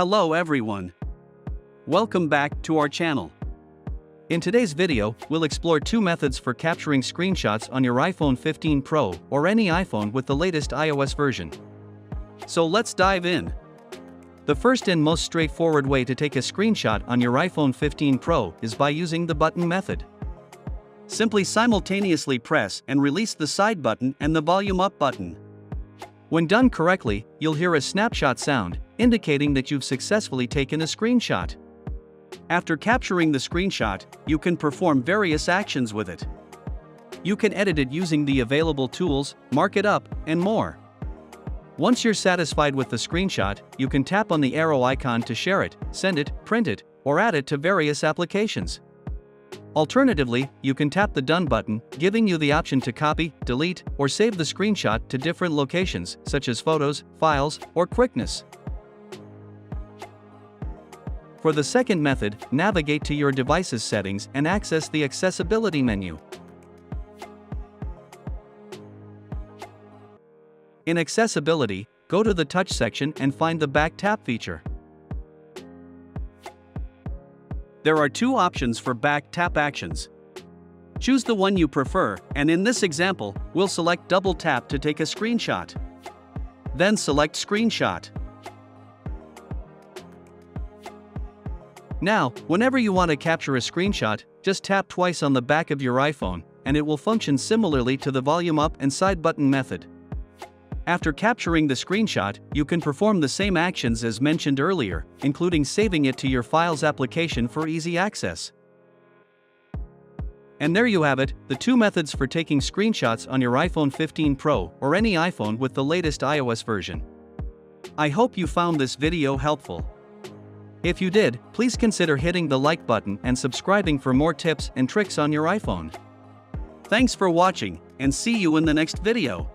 Hello everyone. Welcome back to our channel. In today's video, we'll explore two methods for capturing screenshots on your iPhone 15 Pro or any iPhone with the latest iOS version. So let's dive in. The first and most straightforward way to take a screenshot on your iPhone 15 Pro is by using the button method. Simply simultaneously press and release the side button and the volume up button. When done correctly, you'll hear a snapshot sound, indicating that you've successfully taken a screenshot. After capturing the screenshot, you can perform various actions with it. You can edit it using the available tools, mark it up, and more. Once you're satisfied with the screenshot, you can tap on the arrow icon to share it, send it, print it, or add it to various applications. Alternatively, you can tap the Done button, giving you the option to copy, delete, or save the screenshot to different locations, such as photos, files, or quickness. For the second method, navigate to your device's settings and access the accessibility menu. In accessibility, go to the touch section and find the back tap feature. There are two options for back tap actions. Choose the one you prefer, and in this example, we'll select double tap to take a screenshot. Then select Screenshot. Now, whenever you want to capture a screenshot, just tap twice on the back of your iPhone, and it will function similarly to the volume up and side button method. After capturing the screenshot, you can perform the same actions as mentioned earlier, including saving it to your Files application for easy access. And there you have it, the two methods for taking screenshots on your iPhone 15 Pro or any iPhone with the latest iOS version. I hope you found this video helpful. If you did, please consider hitting the like button and subscribing for more tips and tricks on your iPhone. Thanks for watching, and see you in the next video.